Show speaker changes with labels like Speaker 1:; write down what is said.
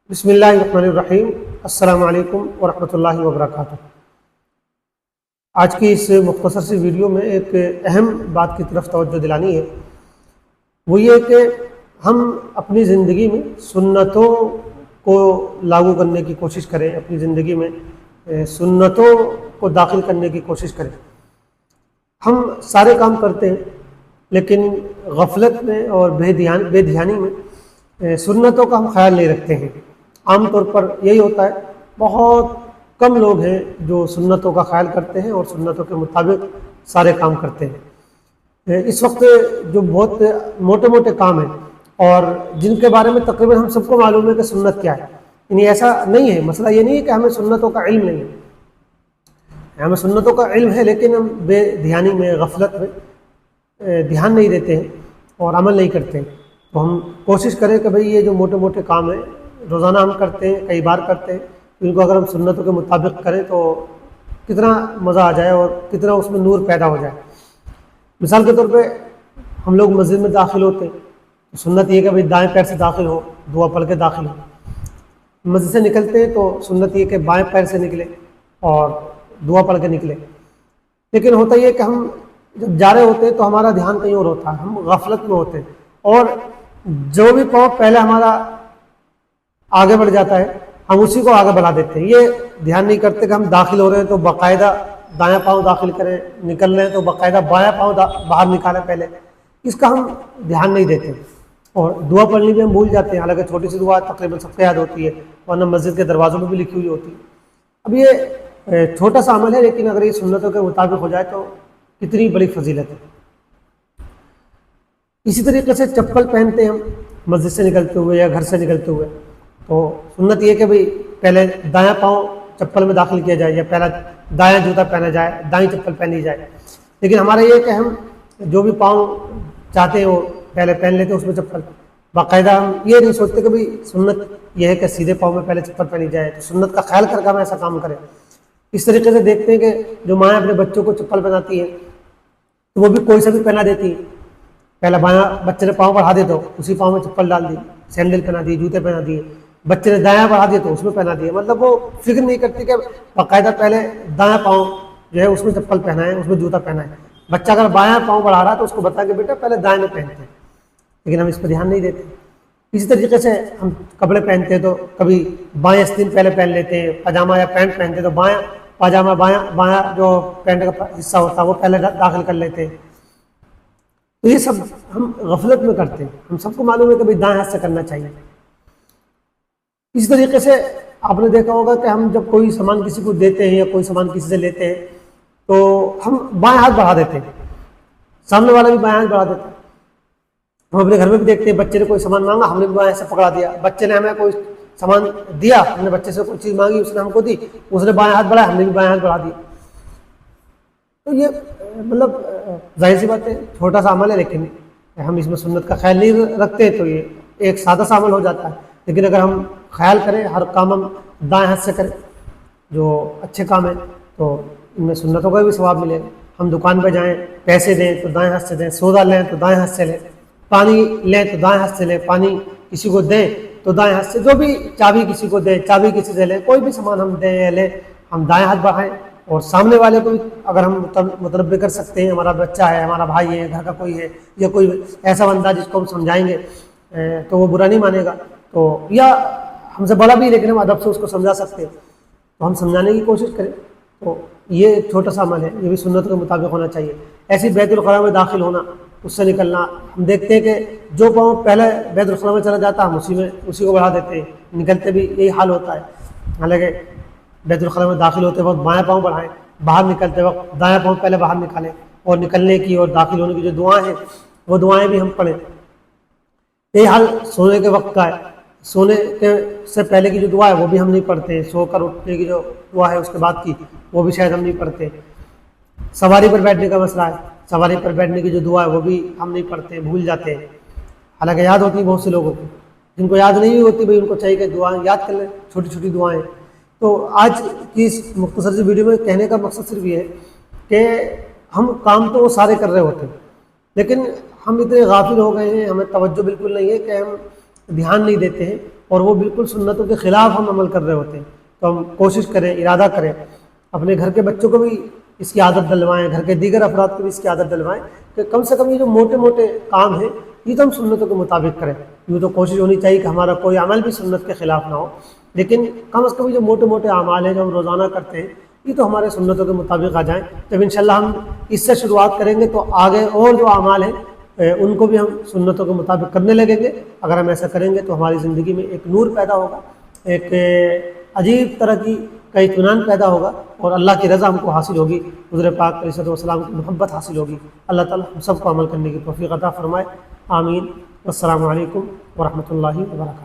Speaker 1: بسم اللہ الرحمن الرحیم۔ السلام علیکم ورحمۃ اللہ وبرکاتہ۔ آج کی اس مختصر سی ویڈیو میں ایک اہم بات کی طرف توجہ دلانی ہے، وہ یہ کہ ہم اپنی زندگی میں سنتوں کو لاگو کرنے کی کوشش کریں، اپنی زندگی میں سنتوں کو داخل کرنے کی کوشش کریں۔ ہم سارے کام کرتے ہیں لیکن غفلت میں اور بے دھیانی میں سنتوں کا ہم خیال نہیں رکھتے ہیں۔ عام طور پر یہی ہوتا ہے، بہت کم لوگ ہیں جو سنتوں کا خیال کرتے ہیں اور سنتوں کے مطابق سارے کام کرتے ہیں۔ اس وقت جو بہت موٹے موٹے کام ہیں اور جن کے بارے میں تقریباً ہم سب کو معلوم ہے کہ سنت کیا ہے، یعنی ایسا نہیں ہے، مسئلہ یہ نہیں ہے کہ ہمیں سنتوں کا علم نہیں ہے، ہمیں سنتوں کا علم ہے لیکن ہم بے دھیانی میں، غفلت میں دھیان نہیں دیتے ہیں اور عمل نہیں کرتے ہیں۔ تو ہم کوشش کریں کہ بھئی یہ جو موٹے موٹے کام ہیں روزانہ ہم کرتے ہیں، کئی بار کرتے ہیں، ان کو اگر ہم سنتوں کے مطابق کریں تو کتنا مزہ آ جائے اور کتنا اس میں نور پیدا ہو جائے۔ مثال کے طور پہ ہم لوگ مسجد میں داخل ہوتے ہیں تو سنت یہ کہ بھئی دائیں پیر سے داخل ہو، دعا پڑھ کے داخل ہو۔ مسجد سے نکلتے ہیں تو سنت یہ کہ بائیں پیر سے نکلے اور دعا پڑھ کے نکلے۔ لیکن ہوتا یہ کہ ہم جب جا رہے ہوتے ہیں تو ہمارا دھیان کہیں اور ہوتا ہے، ہم غفلت میں ہوتے ہیں اور جو بھی پاؤں پہلے ہمارا آگے بڑھ جاتا ہے ہم اسی کو آگے بڑھا دیتے ہیں۔ یہ دھیان نہیں کرتے کہ ہم داخل ہو رہے ہیں تو باقاعدہ دایاں پاؤں داخل کریں، نکل رہے ہیں تو باقاعدہ بایاں پاؤں باہر نکالیں، پہلے اس کا ہم دھیان نہیں دیتے اور دعا پڑھنی بھی ہم بھول جاتے ہیں، حالانکہ چھوٹی سی دعا تقریباً سب کو یاد ہوتی ہے، ورنہ مسجد کے دروازوں میں بھی لکھی ہوئی ہوتی ہے۔ اب یہ چھوٹا سا عمل ہے لیکن اگر یہ سنتوں کے مطابق ہو جائے تو کتنی بڑی فضیلت ہے۔ اسی طریقے سے چپل پہنتے ہیں ہم مسجد سے نکلتے ہوئے یا گھر سے نکلتے ہوئے، تو سنت یہ کہ بھئی پہلے دایاں پاؤں چپل میں داخل کیا جائے یا پہلا دایاں جوتا پہنا جائے، دائیں چپل پہنی جائے۔ لیکن ہمارا یہ کہ ہم جو بھی پاؤں چاہتے ہیں وہ پہلے پہن لیتے ہیں اس میں چپل، باقاعدہ ہم یہ نہیں سوچتے کہ بھئی سنت یہ ہے کہ سیدھے پاؤں میں پہلے چپل پہنی جائے، تو سنت کا خیال کر کے ہم ایسا کام کریں۔ اس طریقے سے دیکھتے ہیں کہ جو مائیں اپنے بچوں کو چپل پہناتی ہیں تو وہ بھی کوئی سا بھی پہنا دیتی ہیں، پہلا بایاں بچے نے پاؤں بڑھا دیا تو اسی پاؤں میں چپل ڈال دی، سینڈل پہنا دی، جوتے پہنا دیے، بچے نے دایاں بڑھا دیا تو اس میں پہنا دیا، مطلب وہ فکر نہیں کرتی کہ باقاعدہ پہلے دایاں پاؤں جو ہے اس میں چپل پہنا ہے، اس میں جوتا پہنا ہے۔ بچہ اگر بایاں پاؤں بڑھا رہا ہے تو اس کو بتا کہ بیٹا پہلے دائیں میں پہنتے ہیں، لیکن ہم اس پہ دھیان نہیں دیتے۔ اسی طریقے سے ہم کپڑے پہنتے ہیں تو کبھی بائیں آستین پہلے پہن لیتے ہیں، پاجامہ یا پینٹ پہنتے ہیں تو بایاں پاجامہ بایاں جو پینٹ کا حصہ ہوتا ہے وہ پہلے داخل کر لیتے ہیں۔ تو یہ سب ہم غفلت میں کرتے ہیں، ہم سب کو معلوم ہے کہ بھئی دائیں ہاتھ سے کرنا چاہیے۔ اسی طریقے سے آپ نے دیکھا ہوگا کہ ہم جب کوئی سامان کسی کو دیتے ہیں یا کوئی سامان کسی سے لیتے ہیں تو ہم بائیں ہاتھ بڑھا دیتے ہیں، سامنے والا بھی بائیں ہاتھ بڑھا دیتا ہے۔ ہم اپنے گھر میں بھی دیکھتے ہیں، بچے نے کوئی سامان مانگا ہم نے بھی بائیں سے پکڑا دیا، بچے نے ہمیں کوئی سامان دیا، ہم نے بچے سے کوئی چیز مانگی اس نے ہم کو دی، اس نے بائیں ہاتھ بڑھایا ہم نے بھی بائیں ہاتھ بڑھا دیا۔ تو یہ مطلب ظاہر سی بات ہے چھوٹا سا عمل ہے لیکن ہم اس میں سنت کا خیال نہیں رکھتے تو یہ ایک سادہ سا عمل ہو جاتا ہے۔ لیکن اگر ہم خیال کریں، ہر کام ہم دائیں ہاتھ سے کریں جو اچھے کام ہیں تو ان میں سنتوں کا بھی ثواب ملے گا۔ ہم دکان پہ جائیں، پیسے دیں تو دائیں ہاتھ سے دیں، سودا لیں تو دائیں ہاتھ سے لیں، پانی لیں تو دائیں ہاتھ سے لیں، پانی کسی کو دیں تو دائیں ہاتھ سے، جو بھی چابی کسی کو دیں، چابی کسی سے لیں، کوئی بھی سامان ہم دیں یا لیں ہم دائیں ہاتھ بڑھائیں اور سامنے والے کو بھی اگر ہم متنبع کر سکتے ہیں، ہمارا بچہ ہے، ہمارا بھائی ہے، گھر کا کوئی ہے یا کوئی ایسا بندہ جس کو ہم سمجھائیں گے تو وہ برا نہیں مانے گا، تو یا ہم سے بڑا بھی لیکن ہم ادب سے اس کو سمجھا سکتے ہیں تو ہم سمجھانے کی کوشش کریں۔ تو یہ چھوٹا سا عمل ہے، یہ بھی سنت کے مطابق ہونا چاہیے۔ ایسی بیت الخلاء میں داخل ہونا، اس سے نکلنا، ہم دیکھتے ہیں کہ جو پاؤں پہلے بیت الخلاء میں چلا جاتا ہم اسی کو بڑھا دیتے ہیں، نکلتے بھی یہی حال ہوتا ہے۔ حالانکہ بیت الخلاء میں داخل ہوتے وقت بائیں پاؤں بڑھائیں، باہر نکلتے وقت دایاں پاؤں پہلے باہر نکالیں اور نکلنے کی اور داخل ہونے کی جو دعائیں ہیں وہ دعائیں بھی ہم پڑھیں۔ یہی حال سونے کے وقت کا ہے، سونے کے سے پہلے کی جو دعا ہے وہ بھی ہم نہیں پڑھتے، سو کر اٹھنے کی جو دعا ہے اس کے بعد کی وہ بھی شاید ہم نہیں پڑھتے۔ سواری پر بیٹھنے کا مسئلہ ہے، سواری پر بیٹھنے کی جو دعا ہے وہ بھی ہم نہیں پڑھتے، بھول جاتے ہیں، حالانکہ یاد ہوتی ہے بہت سے لوگوں کو، جن کو یاد نہیں ہوتی بھائی ان کو چاہیے کہ دعائیں یاد کر لیں، چھوٹی چھوٹی دعائیں۔ تو آج کی اس مختصر سی ویڈیو میں کہنے کا مقصد صرف یہ ہے کہ ہم کام تو وہ سارے کر رہے ہوتے ہیں لیکن ہم اتنے غافل ہو گئے ہیں، ہمیں توجہ بالکل نہیں ہے کہ ہم دھیان نہیں دیتے ہیں اور وہ بالکل سنتوں کے خلاف ہم عمل کر رہے ہوتے ہیں، تو ہم کوشش کریں، ارادہ کریں، اپنے گھر کے بچوں کو بھی اس کی عادت ڈلوائیں، گھر کے دیگر افراد کو بھی اس کی عادت ڈلوائیں کہ کم سے کم یہ جو موٹے موٹے کام ہیں یہ تو ہم سنتوں کے مطابق کریں۔ یوں تو کوشش ہونی چاہیے کہ ہمارا کوئی عمل بھی سنت کے خلاف نہ ہو، لیکن کم از کم یہ جو موٹے موٹے اعمال ہیں جو ہم روزانہ کرتے ہیں یہ تو ہمارے سنتوں کے مطابق آ جائیں۔ جب انشاءاللہ ہم اس سے شروعات کریں گے تو آگے اور جو اعمال ہیں ان کو بھی ہم سنتوں کے مطابق کرنے لگیں گے۔ اگر ہم ایسا کریں گے تو ہماری زندگی میں ایک نور پیدا ہوگا، ایک عجیب طرح کی کا اطمینان پیدا ہوگا، اور اللہ کی رضا ہم کو حاصل ہوگی، حضور پاک علیہ الصلوۃ والسلام کی محبت حاصل ہوگی۔ اللہ تعالیٰ ہم سب کو عمل کرنے کی توفیق عطا فرمائے، آمین۔ السلام علیکم ورحمۃ اللہ وبرکاتہ۔